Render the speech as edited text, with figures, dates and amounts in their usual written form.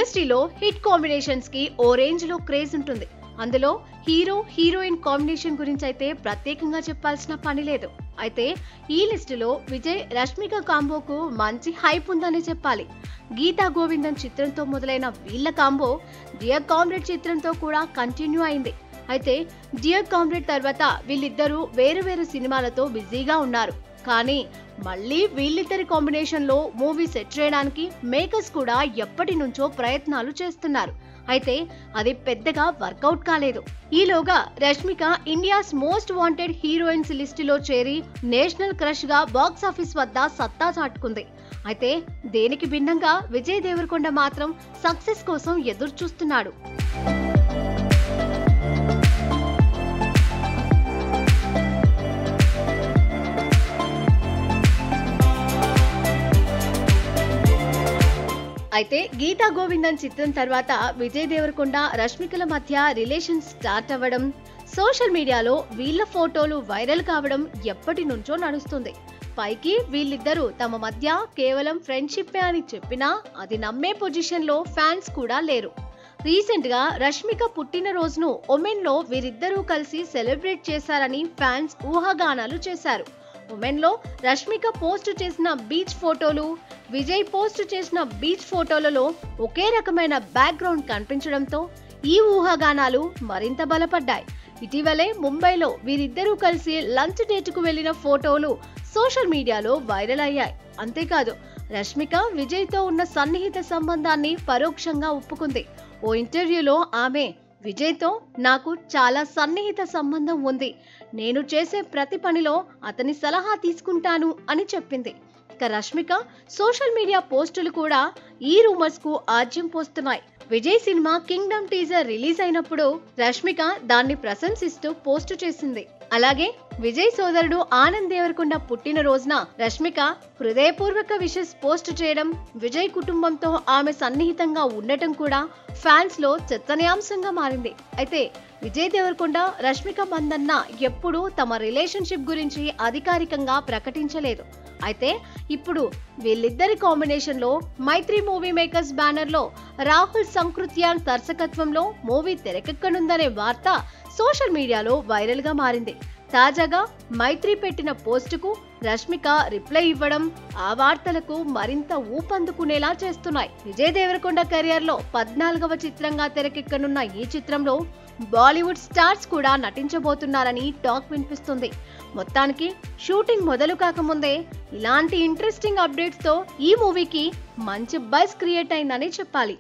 ఇండస్ట్రీలో hit combinations కి ఓ range లో క్రేజ్ ఉంటుంది. అందులో హీరో హీరోయిన్ కాంబినేషన్ గురించి అయితే ప్రత్యేకంగా చెప్పాల్సిన పని లేదు. అయితే ఈ లిస్టులో విజయ్ రష్మిక కాంబోకు మంచి హైప్ ఉందని చెప్పాలి. గీతా గోవిందం చిత్రంతో మొదలైన వీళ్ళ కాంబో డియర్ కామ్రేడ్ చిత్రంతో కూడా కంటిన్యూ అయింది. అయితే డియర్ కామ్రేడ్ తర్వాత వీళ్ళిద్దరూ వేరు వేరు సినిమాలతో బిజీగా ఉన్నారు. కానీ మళ్ళీ వీళ్ళిద్దరి కాంబినేషన్ లో మూవీ సెట్ చేయడానికి మేకర్స్ కూడా ఎప్పటి నుంచో ప్రయత్నాలు చేస్తున్నారు. అయితే అది పెద్దగా వర్కౌట్ కాలేదు. ఈలోగా Rashmika India's most wanted heroines లిస్టులో చేరి నేషనల్ క్రష్ గా బాక్స్ ఆఫీస్ వద్ద సత్తా చాటుకుంది. అయితే దేనికి భిన్నంగా విజయ్ దేవరకొండ మాత్రం సక్సెస్ కోసం ఎదురు చూస్తున్నాడు. అయితే గీతా గోవిందం చిత్రం తర్వాత విజయ్ దేవరకొండ రష్మికల మధ్య రిలేషన్ స్టార్ట్ అవ్వడం, సోషల్ మీడియాలో వీళ్ళ ఫోటోలు వైరల్ కావడం ఎప్పటి నుంచో నడుస్తుంది. పైకి వీళ్ళిద్దరూ తమ మధ్య కేవలం ఫ్రెండ్షిప్ అని చెప్పినా అది నమ్మే పొజిషన్ లో ఫ్యాన్స్ కూడా లేరు. రీసెంట్ గా రష్మిక పుట్టినరోజును ఒమెన్ లో వీరిద్దరూ కలిసి సెలబ్రేట్ చేశారని ఫ్యాన్స్ ఊహాగానాలు చేశారు. ఉమెన్ లో రష్మిక పోస్ట్ చేసిన బీచ్ ఫోటోలు, విజయ్ పోస్ట్ చేసిన బీచ్ ఫోటోలలో ఒకే రకమైన బ్యాక్గ్రౌండ్ కనిపించడంతో ఈ ఊహాగానాలు మరింత బలపడ్డాయి. ఇటీవలే ముంబైలో వీరిద్దరూ కలిసి లంచ్ డేట్ కు వెళ్లిన ఫోటోలు సోషల్ మీడియాలో వైరల్ అయ్యాయి. అంతేకాదు రష్మిక విజయ్ తో ఉన్న సన్నిహిత సంబంధాన్ని పరోక్షంగా ఒప్పుకుంది. ఓ ఇంటర్వ్యూలో ఆమె విజయ్ తో నాకు చాలా సన్నిహిత సంబంధం ఉంది, నేను చేసే ప్రతి పనిలో అతని సలహా తీసుకుంటాను అని చెప్పింది. ఇక రష్మిక సోషల్ మీడియా పోస్టులు కూడా ఈ రూమర్స్ కు ఆజ్యం పోస్తున్నాయి. Vijay cinema Kingdom teaser release అయినప్పుడు రష్మిక దాన్ని ప్రశంసిస్తూ పోస్ట్ చేసింది. అలాగే విజయ్ సోదరుడు ఆనంద్ దేవరకొండ పుట్టిన రోజున రష్మిక హృదయపూర్వక విషెస్ పోస్ట్ చేయడం, విజయ్ కుటుంబంతో ఆమె సన్నిహితంగా ఉండటం కూడా ఫ్యాన్స్ లో చర్చనీయాంశంగా మారింది. అయితే విజయ్ దేవరకొండ రష్మిక మందన్న ఎప్పుడూ తమ రిలేషన్షిప్ గురించి అధికారికంగా ప్రకటించలేదు. అయితే ఇప్పుడు వీళ్ళిద్దరి కాంబినేషన్ లో మైత్రి మూవీ మేకర్స్ బ్యానర్ లో రాహుల్ సంకృత్యాన్ దర్శకత్వంలో మూవీ తెరకెక్కనుందనే వార్త సోషల్ మీడియాలో వైరల్ గా మారింది. తాజాగా మైత్రి పెట్టిన పోస్టుకు రష్మిక రిప్లై ఇవ్వడం ఆ వార్తలకు మరింత ఊపందుకునేలా చేస్తున్నాయి. విజయ్ దేవరకొండ కెరియర్ లో 14వ చిత్రంగా తెరకెక్కనున్న ఈ చిత్రంలో బాలీవుడ్ స్టార్స్ కూడా నటించబోతున్నారని టాక్ వినిపిస్తుంది. మొత్తానికి షూటింగ్ మొదలు కాకముందే ఇలాంటి ఇంట్రెస్టింగ్ అప్డేట్స్ తో ఈ మూవీకి మంచి బజ్ క్రియేట్ అయిందని చెప్పాలి.